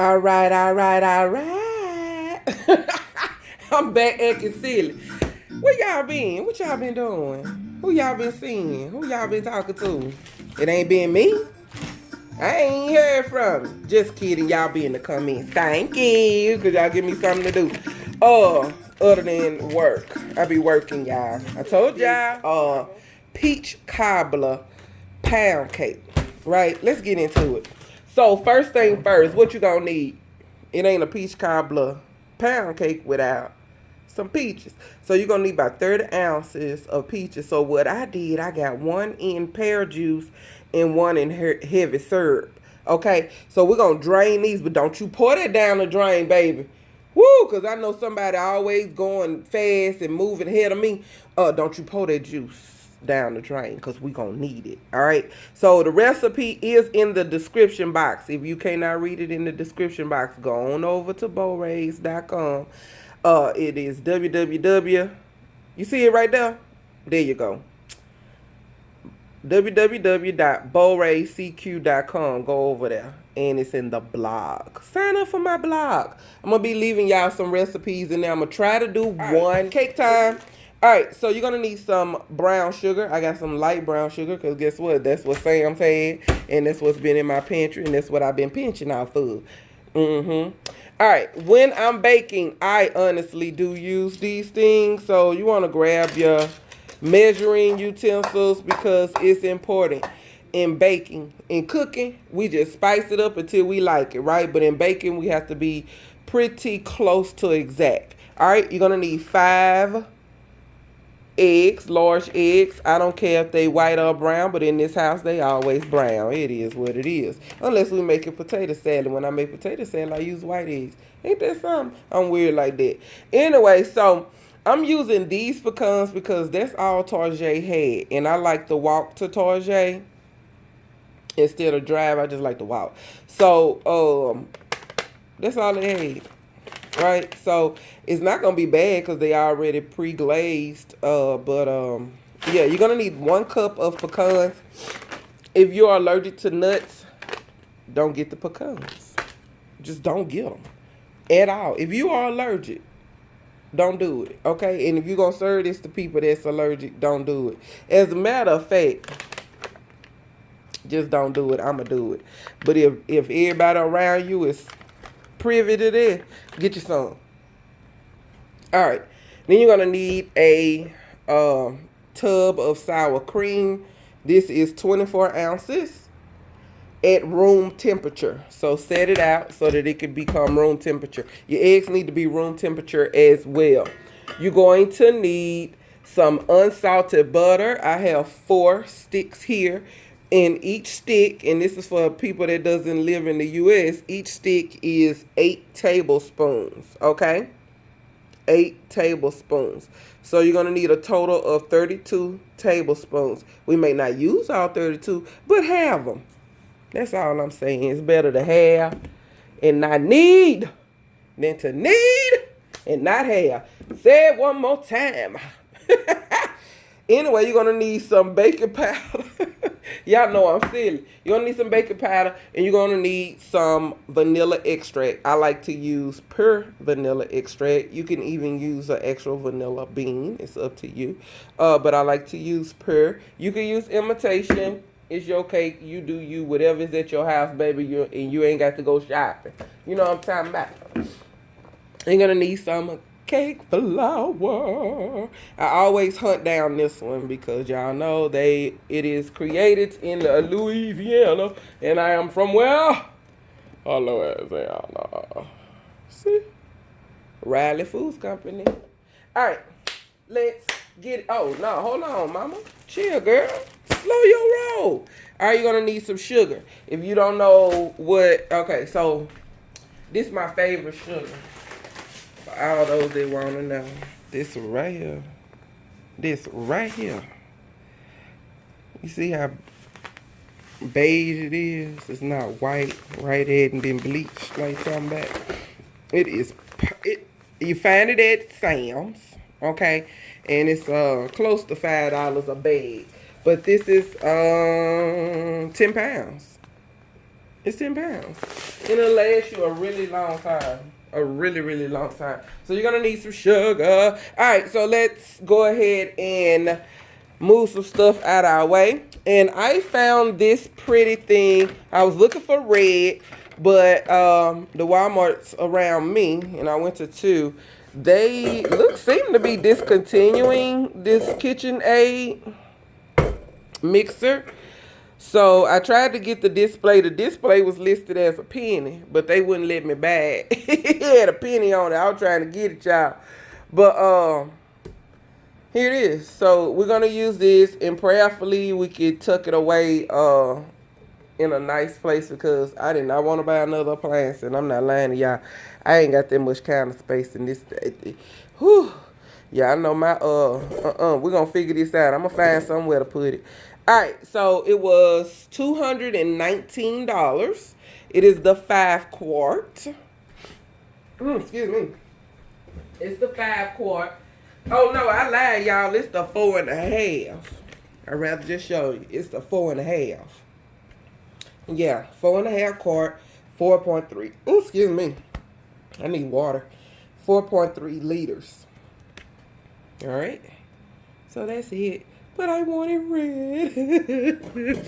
All right, all right, all right. I'm back acting silly. Where y'all been? What y'all been doing? Who y'all been seeing? Who y'all been talking to? It ain't been me. I ain't heard from you. Just kidding. Y'all be in the comments. Thank you. Because y'all give me something to do. Other than work. I be working, y'all. I told y'all, Peach Cobbler Pound Cake. Right? Let's get into it. So, first thing first, what you gonna need? It ain't a peach cobbler pound cake without some peaches. So you're gonna need about 30 ounces of peaches. So what I did, I got one in pear juice and one in heavy syrup. Okay, so we're gonna drain these, but don't you pour that down the drain, baby. Woo, cause I know somebody always going fast and moving ahead of me. Don't you pour that juice down the drain, because we gonna need it. All right, so the recipe is in the description box. If you cannot read it in the description box, go on over to beauxraes.com. It is www, you see it right there, there you go, www.beauxraescq.com. Go over there and it's in the blog. Sign up for my blog. I'm gonna be leaving y'all some recipes in there. I'm gonna try to do one cake time. All right, so you're gonna need some brown sugar. I got some light brown sugar, because guess what? That's what Sam said, and that's what's been in my pantry, and that's what I've been pinching out for. All right, when I'm baking, I honestly do use these things. So you want to grab your measuring utensils, because it's important in baking. In cooking, we just spice it up until we like it, right? But in baking, we have to be pretty close to exact. All right, you're going to need 5 eggs, large eggs. I don't care if they white or brown, but in this house they always brown. It is what it is. Unless we make a potato salad. When I make potato salad, I use white eggs. Ain't that something? I'm weird like that. Anyway, so I'm using these pecans because that's all Tarjay had, and I like to walk to Tarjay instead of drive. I just like to walk. So that's all they had. Right, so it's not gonna be bad because they already pre-glazed. Yeah, you're gonna need 1 cup of pecans. If you're allergic to nuts, don't get the pecans. Just don't get them at all. If you are allergic, don't do it. Okay, and if you're gonna serve this to people that's allergic, don't do it. As a matter of fact, just don't do it. I'ma do it. But if everybody around you is privy to this, get you some. All right, then you're gonna need a tub of sour cream. This is 24 ounces at room temperature. So set it out so that it can become room temperature. Your eggs need to be room temperature as well. You're going to need some unsalted butter. I have 4 sticks here. In each stick, and this is for people that doesn't live in the U.S., each stick is 8 tablespoons, okay? 8 tablespoons. So you're going to need a total of 32 tablespoons. We may not use all 32, but have them. That's all I'm saying. It's better to have and not need than to need and not have. Say it one more time. Anyway, you're going to need some baking powder. Y'all know I'm silly. You're going to need some baking powder, and you're going to need some vanilla extract. I like to use pure vanilla extract. You can even use an extra vanilla bean. It's up to you. But I like to use pure. You can use imitation. It's your cake. You do you. Whatever is at your house, baby, and you ain't got to go shopping. You know what I'm talking about. You're going to need some cake flour. I always hunt down this one because y'all know it is created in Louisiana, and I am from where? Louisiana. See? Riley Foods Company. All right, let's get it. Oh, no, hold on, mama. Chill, girl. Slow your roll. All right, you're going to need some sugar. If you don't know okay, so this is my favorite sugar. For all those that want to know. This right here. This right here. You see how beige it is? It's not white, right? It hadn't been bleached like something about. It is, you find it at Sam's, okay? And it's close to $5 a bag. But this is 10 pounds. It's 10 pounds. It'll last you a really long time. A really, really long time. So you're going to need some sugar. All right, so let's go ahead and move some stuff out of our way. And I found this pretty thing. I was looking for red, but the Walmarts around me, and I went to 2, they seem to be discontinuing this KitchenAid mixer. So I tried to get the display. The display was listed as a penny, but they wouldn't let me buy it. It had a penny on it. I was trying to get it, y'all. But here it is. So we're gonna use this, and prayerfully we could tuck it away in a nice place, because I did not want to buy another appliance, and I'm not lying to y'all. I ain't got that much counter space in this. Whew. Yeah, I know my we're gonna figure this out. I'm gonna find somewhere to put it. All right, so it was $219. It is the 5 quart. Excuse me. It's the 5 quart. Oh no, I lied, y'all. It's the 4.5. I'd rather just show you. It's the 4.5. Yeah, 4.5 quart, 4.3. Oh, excuse me. I need water. 4.3 liters. All right. So that's it. But I want it red.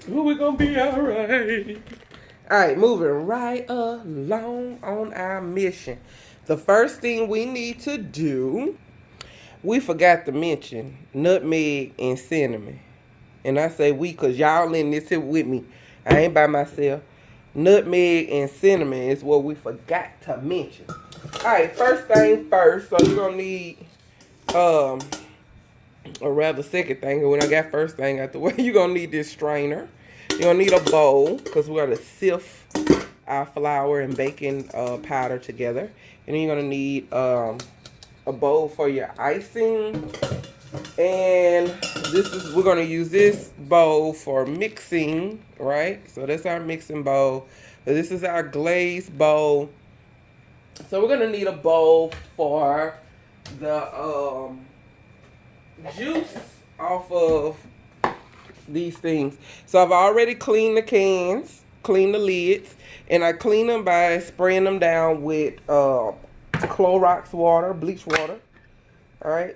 Well, we're gonna be all right. All right, moving right along on our mission. The first thing we need to do, we forgot to mention nutmeg and cinnamon. And I say we because y'all in this here with me. I ain't by myself. Nutmeg and cinnamon is what we forgot to mention. All right, first thing first. So you're gonna need, or rather second thing. When I got first thing out the way, you're gonna need this strainer. You're gonna need a bowl because we're gonna sift our flour and baking powder together. And then you're gonna need a bowl for your icing. And we're gonna use this bowl for mixing, right? So that's our mixing bowl. This is our glaze bowl. So we're gonna need a bowl for the juice off of these things. So I've already cleaned the cans, cleaned the lids, and I clean them by spraying them down with Clorox water, bleach water. All right.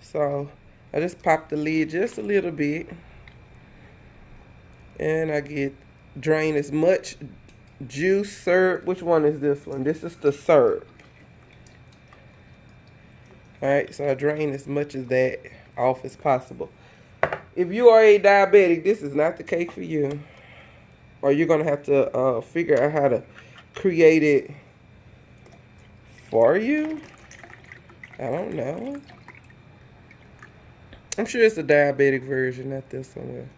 So I just pop the lid just a little bit, and I drain as much juice, syrup. Which one is this one? This is the syrup. All right, so I drain as much of that off as possible. If you are a diabetic, this is not the cake for you, or you're gonna have to figure out how to create it for you. I don't know. I'm sure it's a diabetic version, not this one.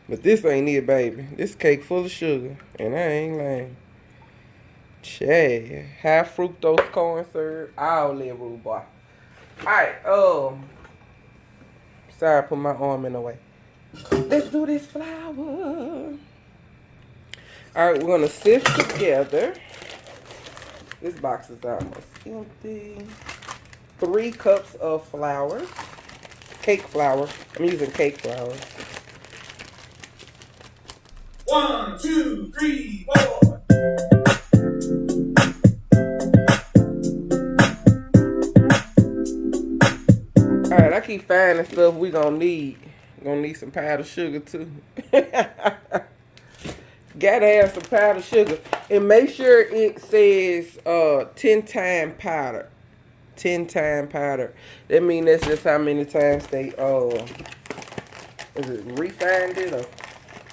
But this ain't it, baby. This cake full of sugar, and I ain't lying. Che, high fructose corn syrup, all that rhubarb. Alright, sorry, I put my arm in the way. Let's do this flour. Alright, we're gonna sift together. This box is almost empty. 3 cups of flour. Cake flour. I'm using cake flour. 1, 2, 3, 4. Alright, I keep finding stuff we gonna need. We're gonna need some powdered sugar too. Gotta have some powdered sugar. And make sure it says 10-time powder. 10-time powder. That means that's just how many times they is it refined it or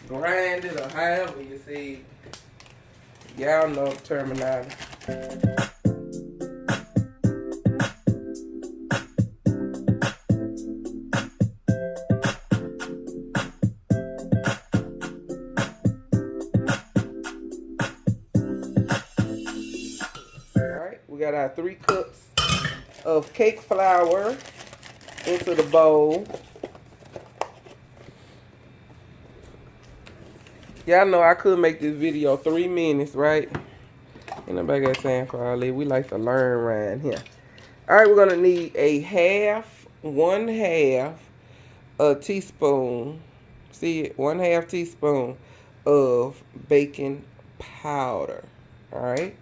grind it or however you see. Y'all know the terminology. Alright, we got our 3 cups of cake flour into the bowl. Y'all know I could make this video 3 minutes, right? Ain't nobody got time for all that. We like to learn around here. Alright, we're gonna need one half a teaspoon. See it? 1/2 teaspoon of baking powder. All right.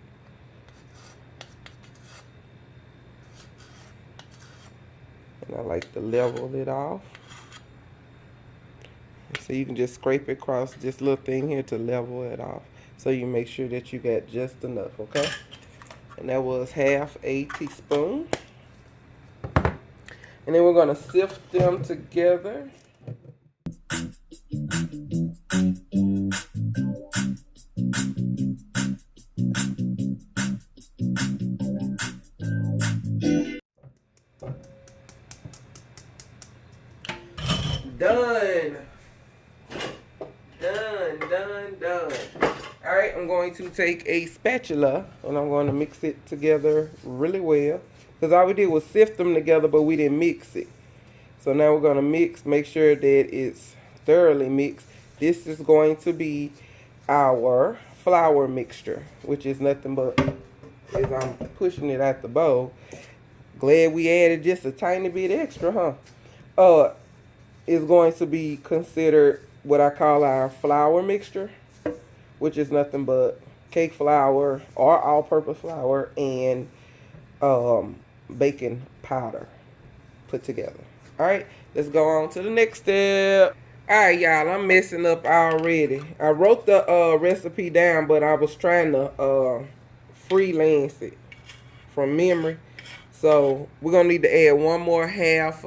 And I like to level it off. So you can just scrape it across this little thing here to level it off. So you make sure that you got just enough, okay? And that was half a teaspoon. And then we're gonna sift them together. Done. Done. All right, I'm going to take a spatula and I'm going to mix it together really well. Because all we did was sift them together, but we didn't mix it. So now we're going to mix, make sure that it's thoroughly mixed. This is going to be our flour mixture, which is nothing but, as I'm pushing it out the bowl. Glad we added just a tiny bit extra, huh? Is going to be considered what I call our flour mixture, which is nothing but cake flour or all-purpose flour and baking powder put together. All right, let's go on to the next step. All right, y'all, I'm messing up already. I wrote the recipe down, but I was trying to freelance it from memory. So we're gonna need to add one more half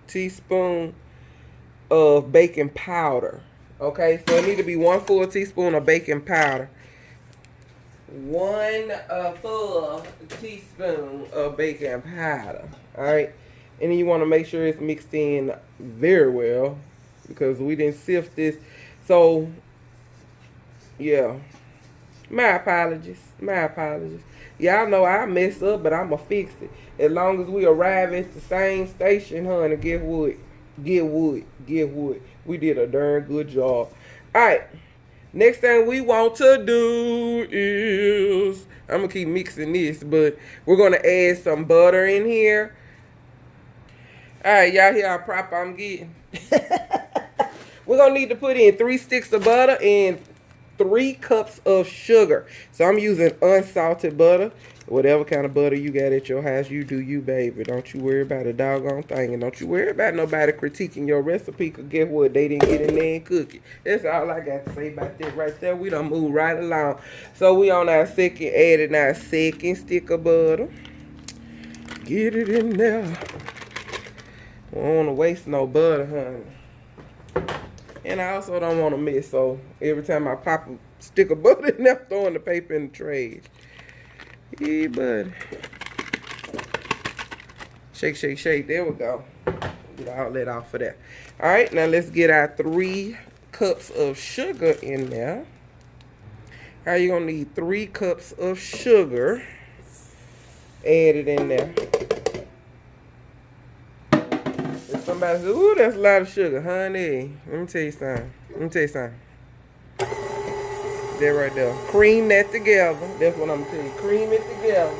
teaspoon of baking powder. Okay, so it need to be 1 full teaspoon of baking powder. 1 full teaspoon of baking powder. All right, and then you want to make sure it's mixed in very well because we didn't sift this. So yeah, my apologies. Y'all know I mess up, but I'ma fix it. As long as we arrive at the same station, honey, get wood. We did a darn good job. Alright. Next thing we want to do is, I'm gonna keep mixing this, but we're gonna add some butter in here. Alright, y'all hear how proper I'm getting? We're gonna need to put in 3 sticks of butter and 3 cups of sugar. So I'm using unsalted butter. Whatever kind of butter you got at your house, you do you, baby. Don't you worry about a doggone thing. And don't you worry about nobody critiquing your recipe, because guess what? They didn't get in there and cook it. That's all I got to say about that right there. We done move right along. So we on our second, adding our second stick of butter. Get it in there. We don't want to waste no butter, honey. And I also don't want to miss, so every time I pop a stick of butter in there, I'm throwing the paper in the trash. Yeah, buddy. Shake. There we go. Get all that off of that. All right, now let's get our 3 cups of sugar in there. All right, you're going to need 3 cups of sugar. Add it in there. If somebody says, ooh, that's a lot of sugar, honey. Let me tell you something. That right there. Cream that together. That's what I'm telling you. Cream it together.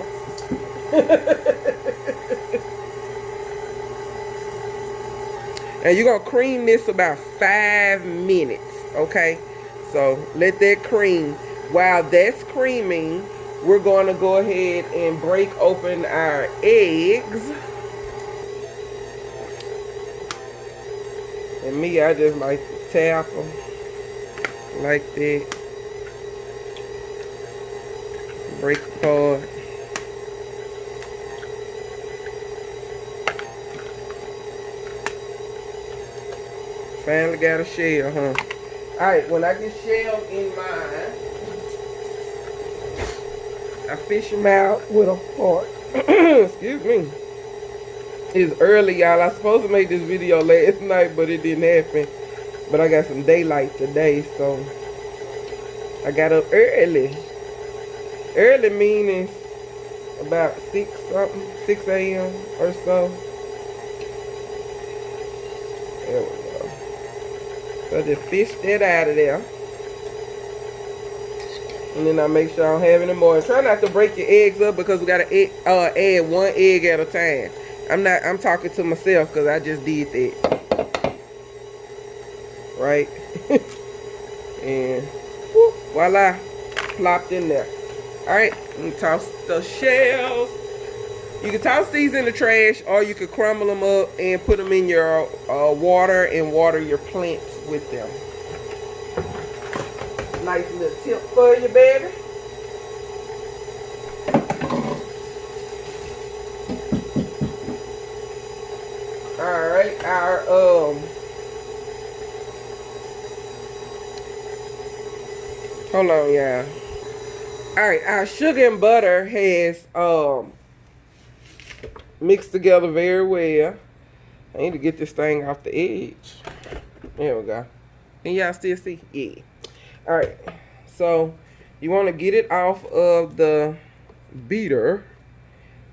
And you're going to cream this about 5 minutes. Okay? So let that cream. While that's creaming, we're going to go ahead and break open our eggs. And me, I just like to tap them like that. Break apart. Finally got a shell, huh? Alright, when I get shells in mine, I fish them out with a fork. Excuse me. It's early, y'all. I was supposed to make this video last night, but it didn't happen. But I got some daylight today, so I got up early. Early meaning about 6 a.m. or so. There we go. So I just fish that out of there. And then I make sure I don't have any more. And try not to break your eggs up because we gotta add 1 egg at a time. I'm talking to myself because I just did that. Right? And whoop, voila, plopped in there. All right, and toss the shells. You can toss these in the trash, or you could crumble them up and put them in your water and water your plants with them. Nice little tip for you, baby. All right, our hold on, y'all. All right, our sugar and butter has mixed together very well. I need to get this thing off the edge. There we go. Can y'all still see? Yeah. All right. So you want to get it off of the beater,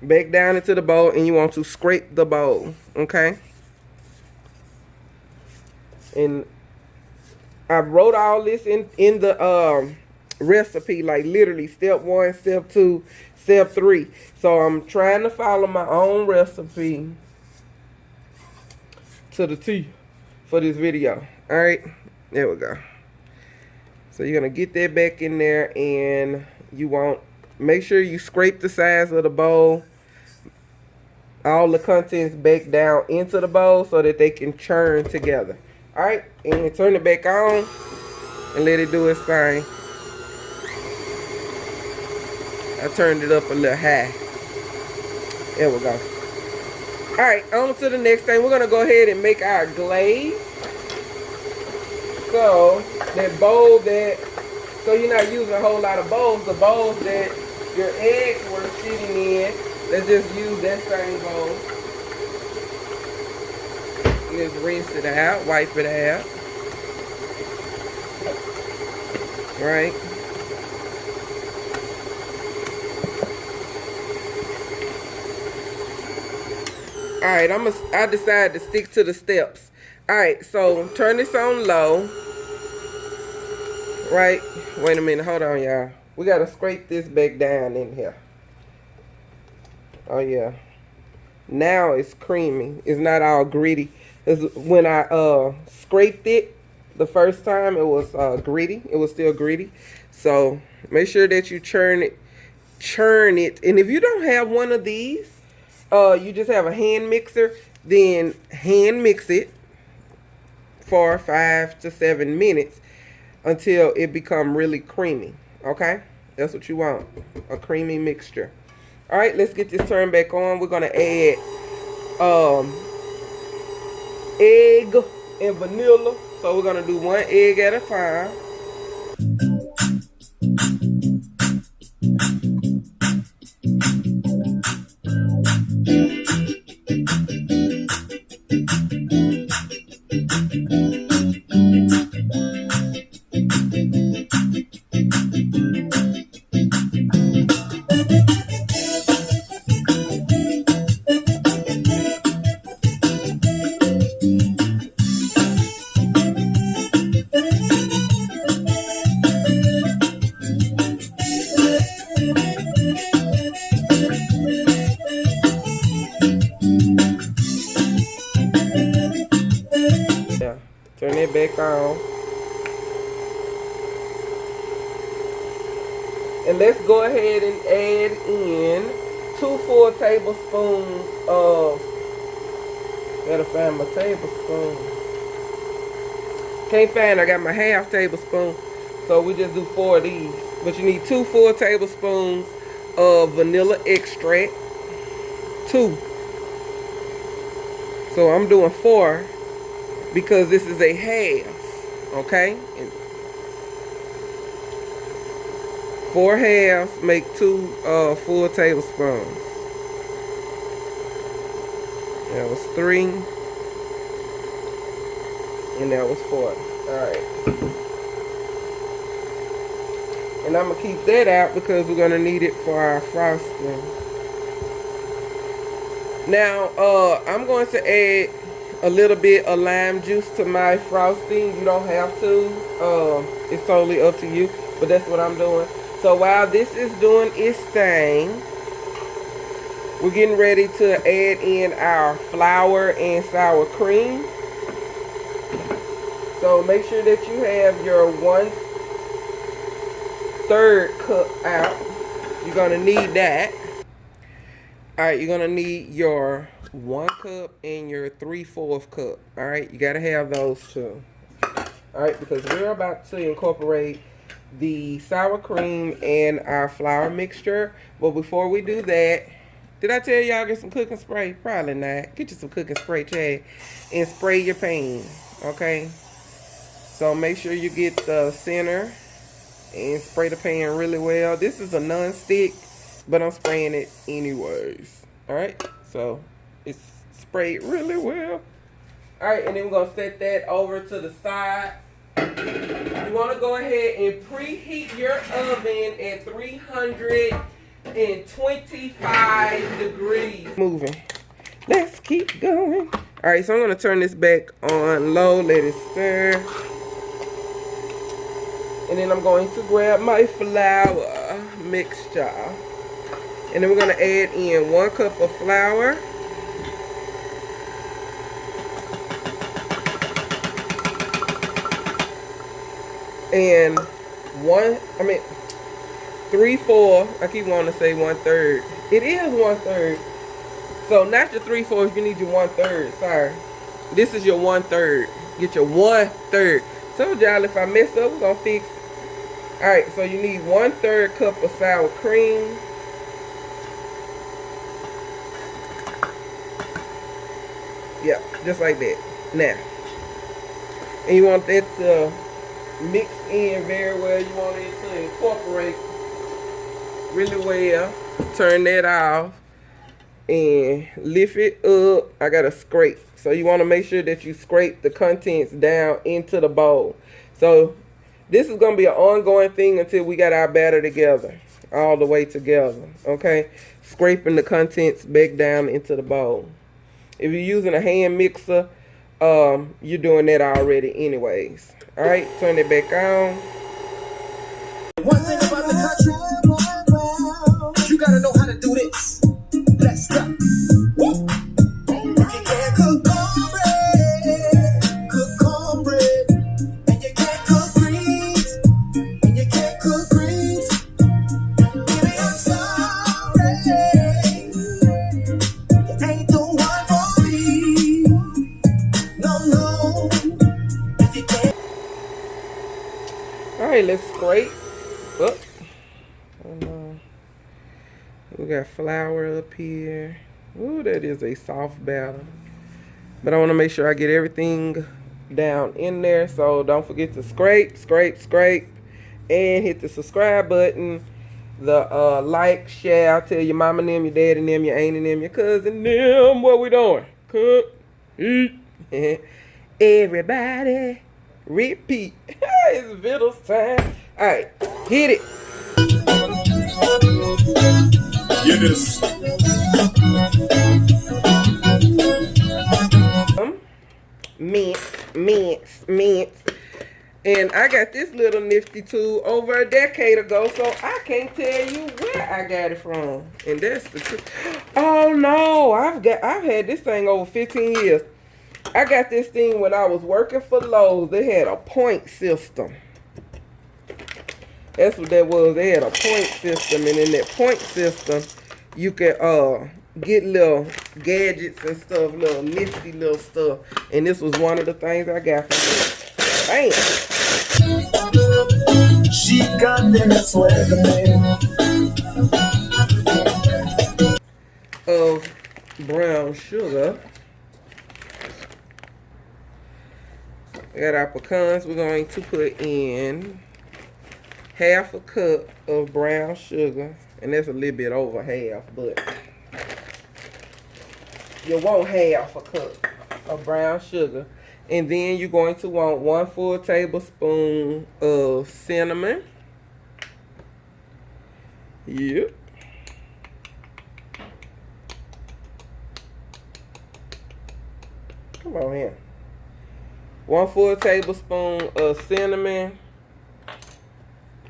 back down into the bowl, and you want to scrape the bowl. Okay. And I wrote all this in the recipe, like literally step 1, step 2, step 3. So I'm trying to follow my own recipe to the T for this video. All right, there we go. So you're gonna get that back in there, and you want make sure you scrape the sides of the bowl, all the contents back down into the bowl so that they can churn together. All right, and turn it back on and let it do its thing. I turned it up a little high. There we go. All right, on to the next thing. We're gonna go ahead and make our glaze. So that bowl so you're not using a whole lot of bowls. The bowls that your eggs were sitting in, let's just use that same bowl. Just rinse it out, wipe it out. Right. Alright, I decided to stick to the steps. Alright, so turn this on low. Right. Wait a minute, hold on, y'all. We gotta scrape this back down in here. Oh yeah. Now it's creamy. It's not all gritty. When I scraped it the first time, it was gritty. It was still gritty. So make sure that you churn it. And if you don't have one of these, you just have a hand mixer, then hand mix it for 5 to 7 minutes until it become really creamy. Okay, that's what you want, a creamy mixture. All right, let's get this turned back on. We're gonna add egg and vanilla. So we're gonna do 1 egg at a time. Turn it back on. And let's go ahead and add in 2 full tablespoons of, gotta find my tablespoon. Can't find, I got my half tablespoon. So we just do 4 of these. But you need 2 full tablespoons of vanilla extract. 2. So I'm doing 4. Because this is a half, okay? And 4 halves make 2 full tablespoons. That was 3, and that was 4. All right. And I'm gonna keep that out because we're gonna need it for our frosting. Now, I'm going to add a little bit of lime juice to my frosting. You don't have to. It's totally up to you, but that's what I'm doing. So while this is doing its thing, we're getting ready to add in our flour and sour cream. So make sure that you have your 1/3 cup out. You're gonna need that. All right, you're gonna need your 1 cup and your 3/4 cup. All right, you gotta have those two. All right, because we're about to incorporate the sour cream and our flour mixture. But before we do that, did I tell y'all get some cooking spray? Probably not. Get you some cooking spray, Chad, and spray your pan. Okay. So make sure you get the center and spray the pan really well. This is a non-stick, but I'm spraying it anyways. All right. So it's sprayed really well. All right, and then we're gonna set that over to the side. You want to go ahead and preheat your oven at 325 degrees. Moving. Let's keep going. All right, so I'm going to turn this back on low, let it stir. And then I'm going to grab my flour mixture. And then we're going to add in 1 cup of flour. And 3/4, I keep wanting to say 1/3. It is 1/3. So not your 3/4, you need your 1/3. Sorry. This is your 1/3. Get your 1/3. Told y'all if I mess up, we're gonna fix it. Alright, so you need 1/3 cup of sour cream. Yeah, just like that. Now. And you want that to mix in very well. You want it to incorporate really well. Turn that off and lift it up. I got to scrape. So you want to make sure that you scrape the contents down into the bowl. So this is going to be an ongoing thing until we got our batter together. All the way together. Okay. Scraping the contents back down into the bowl. If you're using a hand mixer, you're doing that already anyways. Alright, turn it back on. One thing about the country, you gotta know how to do this. Let's go. Woo. If you can't cook cornbread, and you can't cook greens, baby, I'm sorry, you ain't the one for me. No, if you can't. Alright, let's scrape up. We got flour up here. Ooh, that is a soft batter. But I want to make sure I get everything down in there. So don't forget to scrape. And hit the subscribe button. The like, share. Tell your mama and them, your dad and them, your aunt and them, your cousin them. What we doing? Cook, eat. Everybody, repeat. It's Vittles time. Alright, hit it. Yes. Mince. And I got this little nifty tool over a decade ago, so I can't tell you where I got it from. And that's the truth. Oh no, I've had this thing over 15 years. I got this thing when I was working for Lowe's. They had a point system. That's what that was. They had a point system, and in that point system, you could get little gadgets and stuff, little nifty little stuff. And this was one of the things I got from it. Bam! She got that swagger, man. Of brown sugar. We got our pecans. We're going to put in 1/2 cup of brown sugar. And that's a little bit over half, but you want 1/2 cup of brown sugar. And then you're going to want 1 full tablespoon of cinnamon. Yep. Come on here. 1 full tablespoon of cinnamon.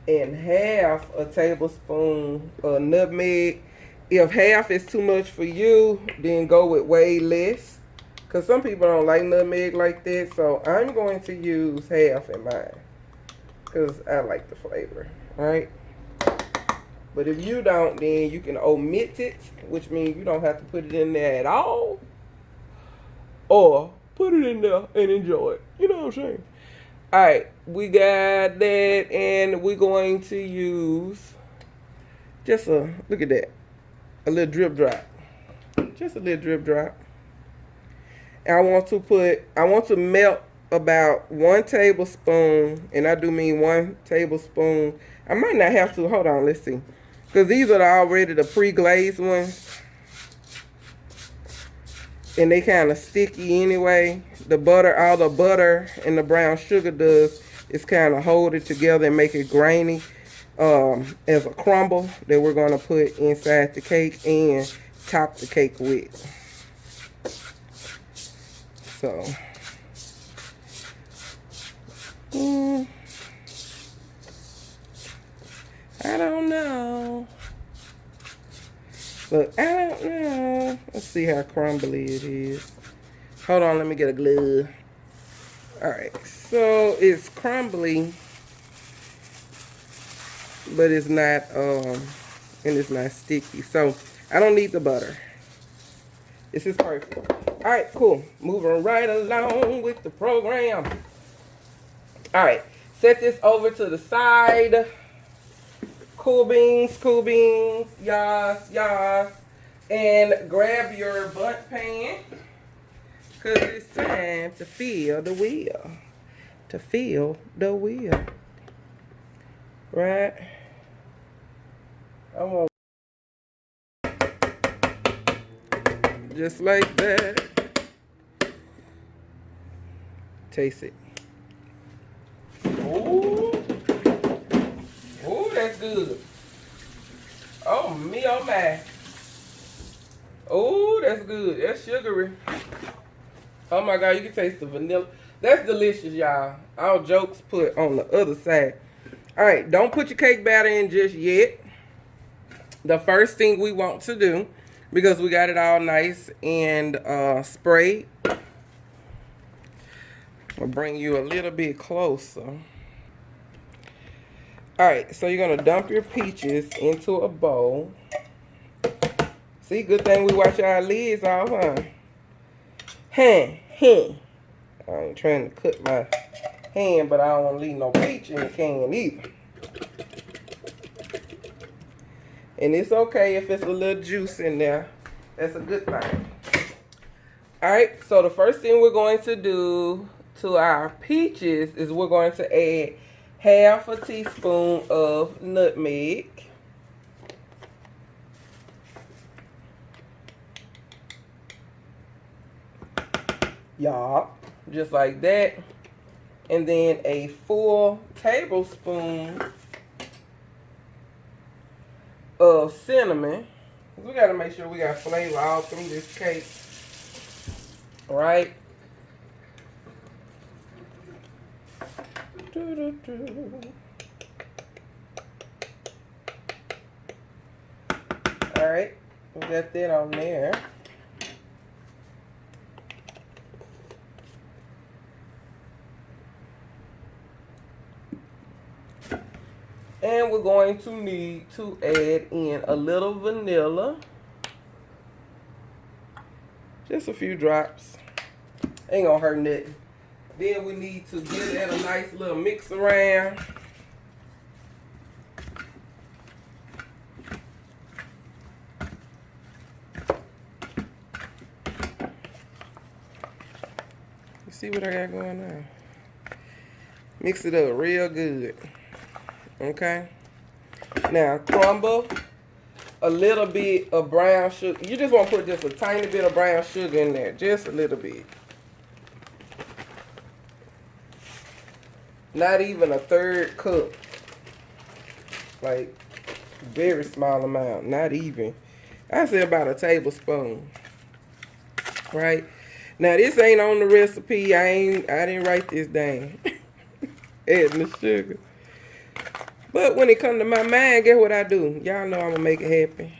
And 1/2 tablespoon of nutmeg. If 1/2 is too much for you, then go with way less. Because some people don't like nutmeg like that. So I'm going to use half in mine. Because I like the flavor. Alright. But if you don't, then you can omit it. Which means you don't have to put it in there at all. Or put it in there and enjoy it. You know what I'm saying? Alright. We got that. And we're going to use just a, look at that. A little drip drop. Just a little drip drop. And I want to melt about 1 tablespoon, and I do mean 1 tablespoon. I might not have to, hold on, let's see. Because these are already the pre-glazed ones. And they kind of sticky anyway. The butter, all the butter and the brown sugar does is kind of hold it together and make it grainy as a crumble that we're going to put inside the cake and top the cake with. So, I don't know. Look, I don't know. Let's see how crumbly it is. Hold on, let me get a glove. Alright, so it's crumbly, but it's not, and it's not sticky. So, I don't need the butter. This is perfect. Alright, cool. Moving right along with the program. Alright, set this over to the side. Cool beans, yas, yas. And grab your bunt pan. Because it's time to fill the wheel. To fill the wheel. Right? I'm gonna just like that. Taste it. Ooh. Ooh, that's good. Oh, me, oh, my. Ooh, that's good. That's sugary. Oh, my God, you can taste the vanilla. That's delicious, y'all. All jokes put on the other side. All right, don't put your cake batter in just yet. The first thing we want to do, because we got it all nice and sprayed, I'll bring you a little bit closer. Alright, so you're going to dump your peaches into a bowl. See, good thing we wash our lids off, huh? I ain't trying to cut my hand, but I don't want to leave no peach in the can either. And it's okay if it's a little juice in there. That's a good thing. Alright, so the first thing we're going to do to our peaches is we're going to add half a teaspoon of nutmeg. Y'all, just like that. And then a full tablespoon of cinnamon. We got to make sure we got flavor all through this cake. All right. All right, we got that on there. And we're going to need to add in a little vanilla. Just a few drops. Ain't gonna hurt nothing. Then we need to give that a nice little mix around. You see what I got going on? Mix it up real good. Okay? Now, crumble a little bit of brown sugar. You just want to put just a tiny bit of brown sugar in there. Just a little bit. Not even a 1/3 cup. Like, very small amount. Not even. I say about a tablespoon. Right? Now, this ain't on the recipe. I didn't write this down. Adding the sugar. But when it comes to my mind, guess what I do? Y'all know I'm going to make it happen.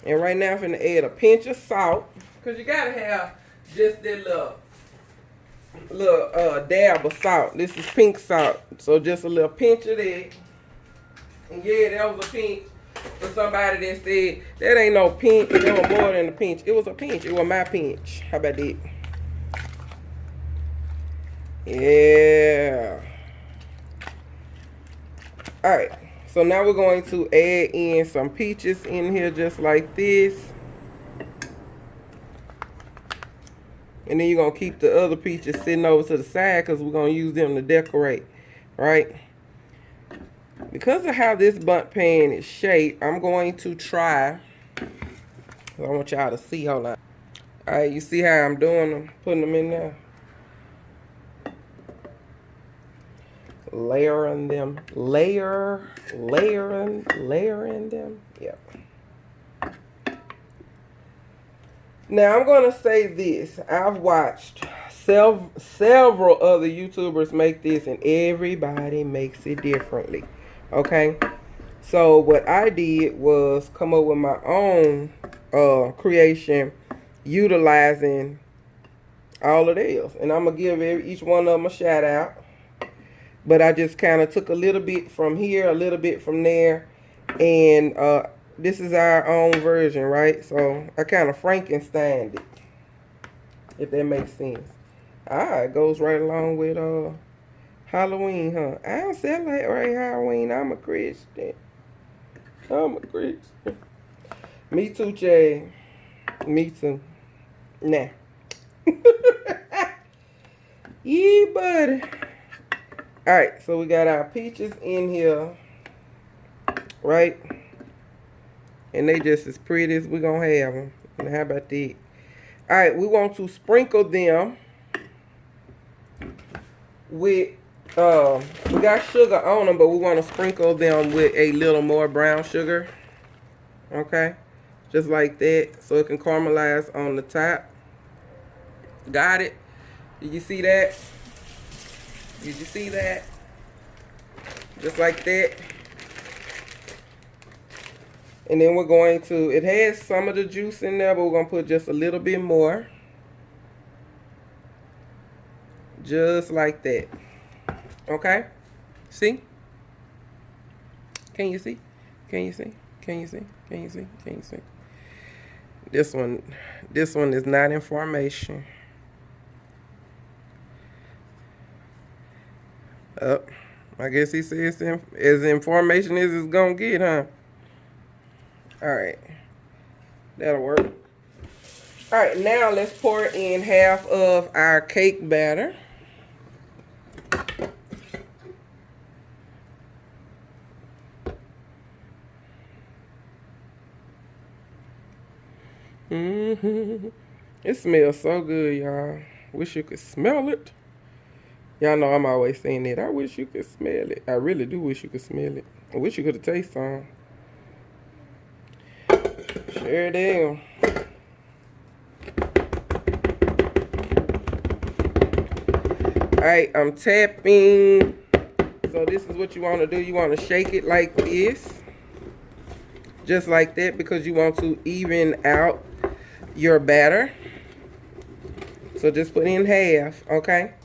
And right now, I'm going to add a pinch of salt. Because you got to have just that little dab of salt. This is pink salt, so just a little pinch of that. And yeah, that was a pinch for somebody that said that ain't no pinch. There was more than a pinch. It was a pinch. It was my pinch. How about that? Yeah. All right. So now we're going to add in some peaches in here just like this. And then you're going to keep the other peaches sitting over to the side because we're going to use them to decorate, right? Because of how this bundt pan is shaped, I'm going to try. I want y'all to see. Hold on. All right, you see how I'm doing them? Putting them in there. Layering them. Layering them. Yep. Now, I'm going to say this. I've watched several other YouTubers make this, and everybody makes it differently. Okay? So, what I did was come up with my own creation utilizing all of theirs. And I'm going to give each one of them a shout out. But I just kind of took a little bit from here, a little bit from there. And this is our own version, right? So I kind of Frankensteined it, if that makes sense. It goes right along with Halloween, huh? I don't celebrate Halloween. I'm a Christian. Me too, Jay. Me too. Nah. Yeah, buddy. Alright, so we got our peaches in here, right? And they just as pretty as we're going to have them. And how about that? Alright, we want to sprinkle them with, we got sugar on them, but we want to sprinkle them with a little more brown sugar. Okay? Just like that, so it can caramelize on the top. Got it? Did you see that? Did you see that? Just like that. And then we're going to, it has some of the juice in there, but we're going to put just a little bit more. Just like that. Okay? See? Can you see? Can you see? Can you see? Can you see? Can you see? This one is not in formation. I guess he says as information as it's gonna get, huh? Alright. That'll work. Alright, now let's pour in half of our cake batter. It smells so good, y'all. Wish you could smell it. Y'all know I'm always saying that. I wish you could smell it. I really do wish you could smell it. I wish you could have tasted some. Sure do. Alright, I'm tapping. So this is what you want to do. You want to shake it like this. Just like that, because you want to even out your batter. So just put in half, okay?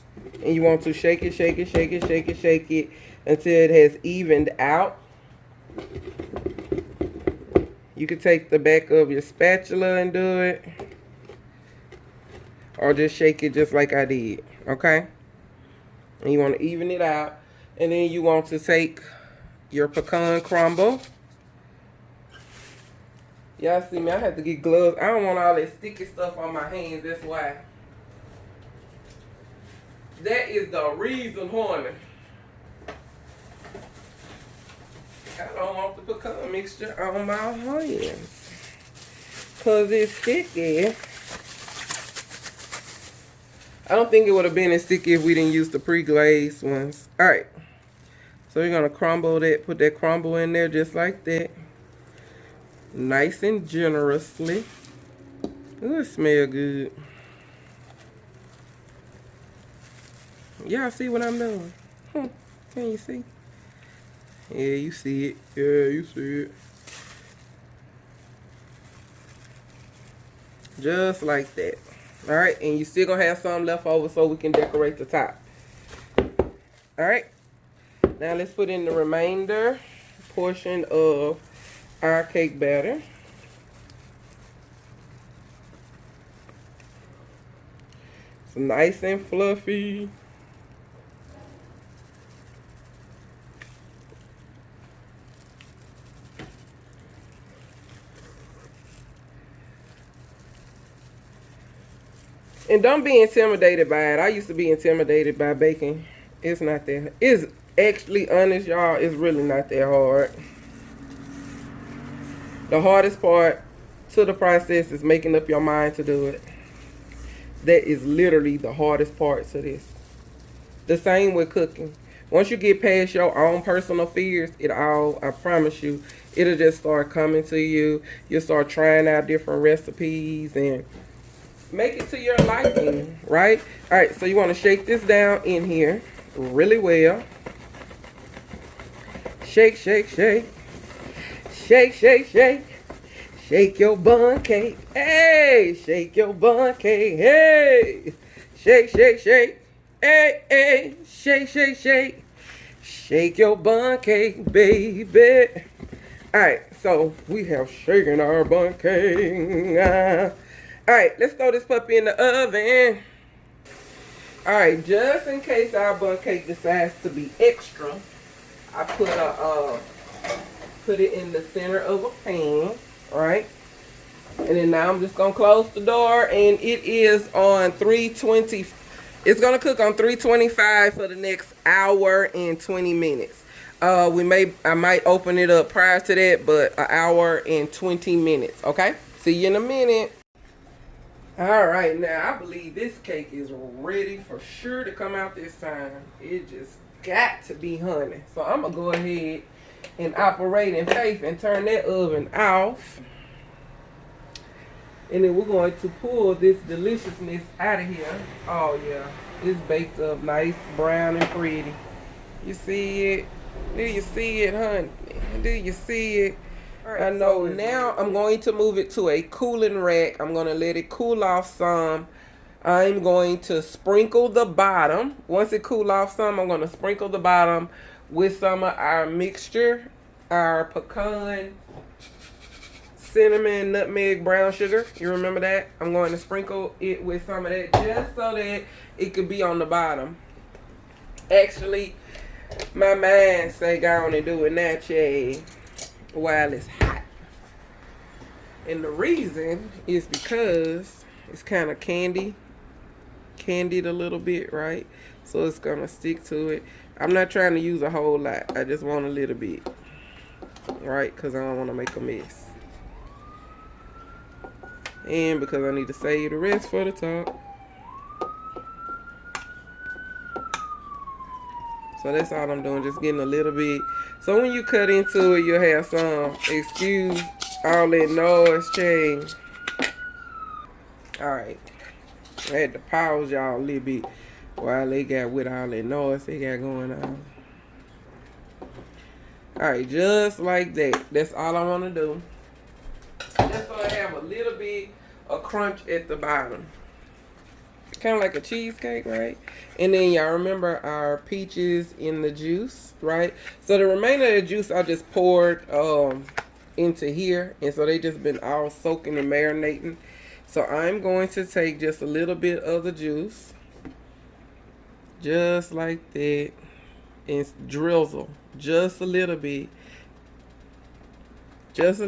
And you want to shake it, shake it, shake it, shake it, shake it until it has evened out. You can take the back of your spatula and do it. Or just shake it just like I did, okay? And you want to even it out. And then you want to take your pecan crumble. Y'all see me, I have to get gloves. I don't want all that sticky stuff on my hands, that's why. That is the reason, honey. I don't want the pecan mixture on my hands. Because it's sticky. I don't think it would have been as sticky if we didn't use the pre-glazed ones. Alright. So we're going to crumble that, put that crumble in there just like that. Nice and generously. Ooh, it smells good. Y'all see what I'm doing? Can you see? Yeah, you see it. Yeah, you see it. Just like that. All right, and you still gonna have some left over so we can decorate the top. All right, now let's put in the remainder portion of our cake batter. It's nice and fluffy. And don't be intimidated by it. I used to be intimidated by baking. It's not that. It's actually, honest, y'all, it's really not that hard. The hardest part to the process is making up your mind to do it. That is literally the hardest part to this. The same with cooking. Once you get past your own personal fears, I promise you, it'll just start coming to you. You'll start trying out different recipes and make it to your liking, right? All right, so you want to shake this down in here really well. Shake, shake, shake. Shake, shake, shake. Shake your bun cake. Hey, shake your bun cake. Hey, shake, shake, shake. Hey, hey, shake, shake, shake. Shake your bun cake, baby. All right, so we have shaken our bun cake. All right, let's throw this puppy in the oven. All right, just in case our bun cake decides to be extra, I put it in the center of a pan, right? And then now I'm just gonna close the door, and it is on 320. It's gonna cook on 325 for the next hour and 20 minutes. I might open it up prior to that, but an hour and 20 minutes. Okay, see you in a minute. All right, now I believe this cake is ready for sure to come out this time. It just got to be honey. So I'm gonna go ahead and operate in faith and turn that oven off. And then we're going to pull this deliciousness out of here. Oh yeah, it's baked up nice, brown and pretty. You see it? Do you see it, honey? Do you see it? Right, I know. So now I'm going to move it to a cooling rack. I'm going to let it cool off some. I'm going to sprinkle the bottom. Once it cool off some, I'm going to sprinkle the bottom with some of our mixture, our pecan, cinnamon, nutmeg, brown sugar. You remember that? I'm going to sprinkle it with some of that just so that it could be on the bottom. Actually, my mind say go on and do it naturally while it's hot. And the reason is because it's kind of candied a little bit, right? So it's gonna stick to it. I'm not trying to use a whole lot. I just want a little bit, right? Because I don't want to make a mess. And because I need to save the rest for the top. So that's all I'm doing, just getting a little bit. So when you cut into it, you'll have some, excuse all that noise change. Alright. I had to pause y'all a little bit while they got with all that noise they got going on. Alright, just like that. That's all I want to do. Just so I have a little bit of crunch at the bottom. Kind of like a cheesecake, right? And then y'all remember our peaches in the juice, right? So the remainder of the juice I just poured into here, and so they just been all soaking and marinating. So I'm going to take just a little bit of the juice, just like that, and drizzle just a little bit, just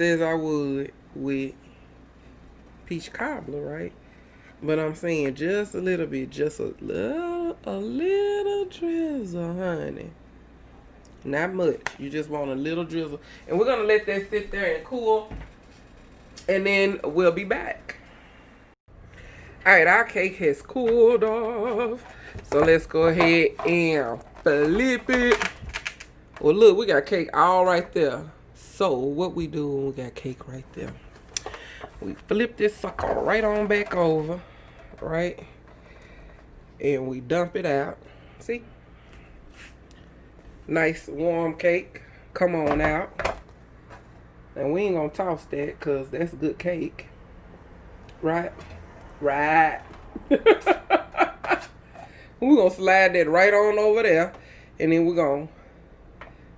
as I would with peach cobbler, right? But I'm saying just a little bit, just a little drizzle, honey. Not much. You just want a little drizzle. And we're gonna let that sit there and cool, and then we'll be back. All right, our cake has cooled off. So let's go ahead and flip it. Well, look, we got cake all right there. So what we do when we got cake right there, we flip this sucker right on back over, right? And we dump it out. See? Nice warm cake. Come on out. And we ain't gonna toss that because that's good cake. Right. Right. We're gonna slide that right on over there. And then we're gonna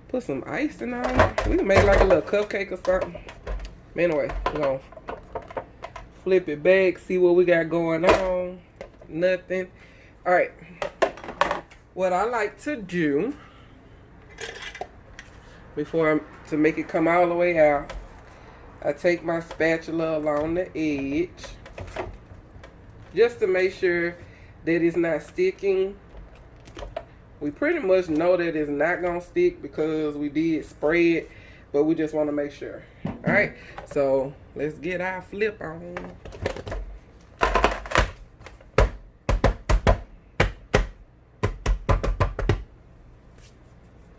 put some icing on it. We can make like a little cupcake or something. Anyway, we're gonna flip it back, see what we got going on. Nothing. Alright. What I like to do to make it come all the way out, I take my spatula along the edge just to make sure that it's not sticking. We pretty much know that it's not gonna stick because we did spray it, but we just want to make sure. Alright, so let's get our flip on.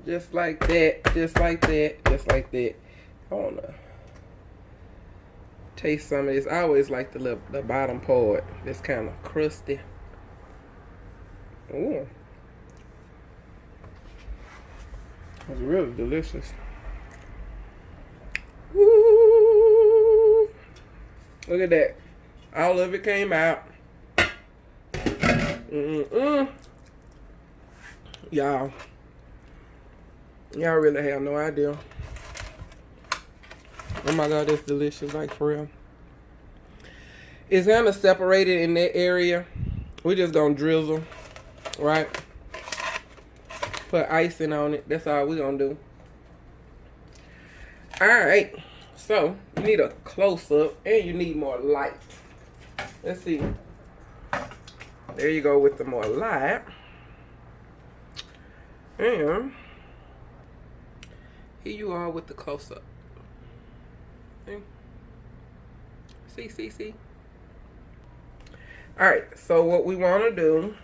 Just like that, just like that, just like that. I wanna taste some of this. I always like the bottom part. It's kind of crusty. Ooh. It's really delicious. Woo! Look at that. All of it came out. Y'all really have no idea. Oh my God, that's delicious, like for real. It's kind of separated in that area. We're just gonna drizzle, right? Put icing on it. That's all we're gonna do. Alright, so you need a close-up and you need more light. Let's see. There you go with the more light. And here you are with the close-up. See. Alright, so what we want to do,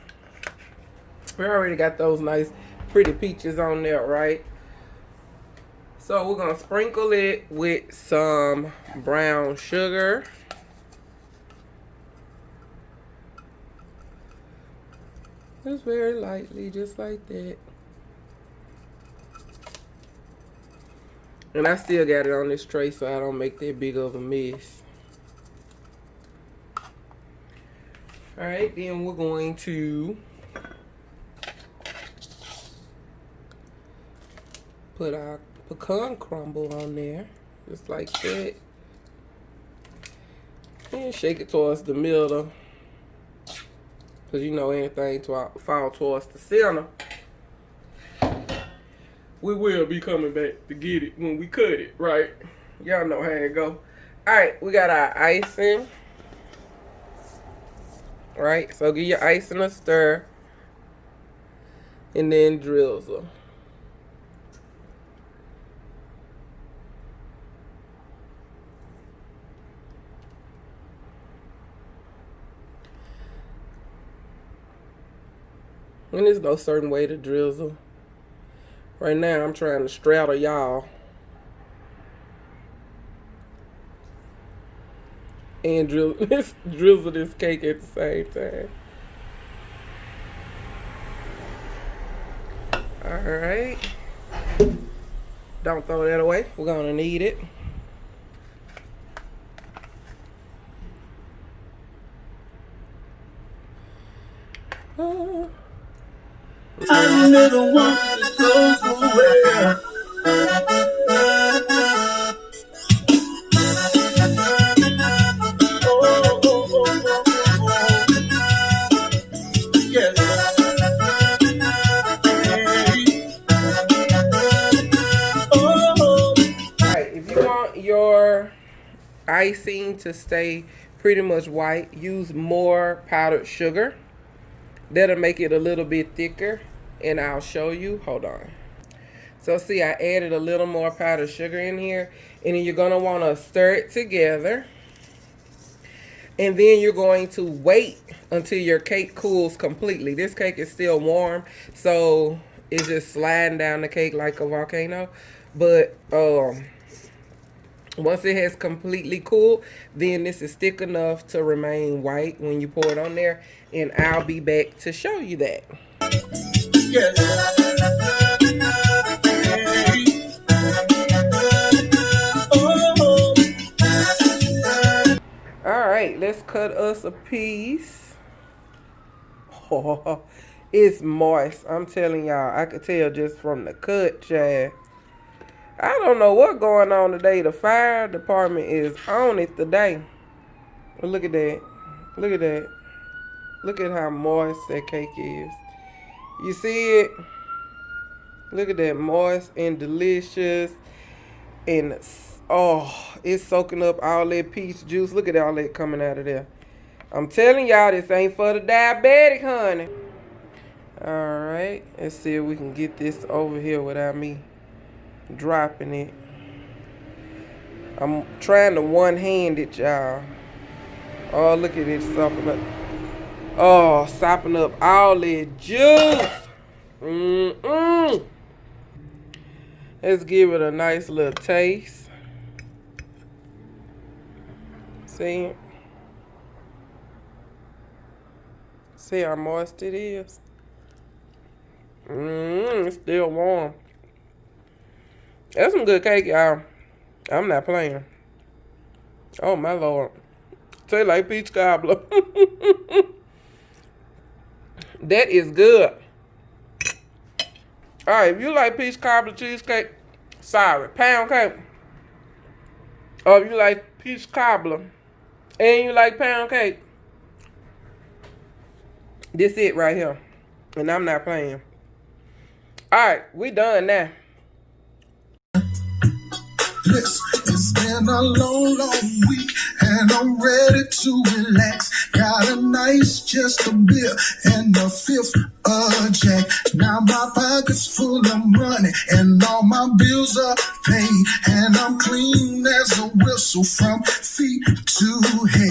we already got those nice pretty peaches on there, right? So we're going to sprinkle it with some brown sugar. Just very lightly, just like that. And I still got it on this tray so I don't make that big of a mess. Alright, then we're going to put our pecan crumble on there. Just like that. And shake it towards the middle. Because you know anything to fall towards the center, we will be coming back to get it when we cut it, right? Y'all know how it go. Alright, we got our icing. Right, so give your icing a stir. And then drizzle. And there's no certain way to drizzle. Right now, I'm trying to straddle y'all. And drizzle this cake at the same time. Alright. Don't throw that away. We're going to need it. I never want to go away. Yes. Alright, if you want your icing to stay pretty much white, use more powdered sugar. That'll make it a little bit thicker, and I'll show you. Hold on. So see, I added a little more powdered sugar in here, and then you're gonna want to stir it together, and then you're going to wait until your cake cools completely. This cake is still warm, so it's just sliding down the cake like a volcano. But once it has completely cooled, then this is thick enough to remain white when you pour it on there, and I'll be back to show you that. Yes. Alright, let's cut us a piece. Oh, it's moist. I'm telling y'all, I could tell just from the cut, child. I don't know what's going on today. The fire department is on it today. Look at that. Look at that. Look at how moist that cake is. You see it? Look at that, moist and delicious. And, oh, it's soaking up all that peach juice. Look at all that coming out of there. I'm telling y'all, this ain't for the diabetic, honey. All right, let's see if we can get this over here without me dropping it. I'm trying to one-hand it, y'all. Oh, look at it sopping up. Oh, sopping up all that juice. Let's give it a nice little taste. See? See how moist it is? It's still warm. That's some good cake, y'all. I'm not playing. Oh, my Lord. Tastes like peach cobbler. That is good. All right, if you like peach cobbler cheesecake, sorry, pound cake. Or if you like peach cobbler and you like pound cake, this it right here. And I'm not playing. All right, we done now. Listen, it's been a long, long week, and I'm ready to relax. Got a nice chest of beer and a fifth of Jack. Now my pocket's full of money, and all my bills are paid, and I'm clean as a whistle from feet to head.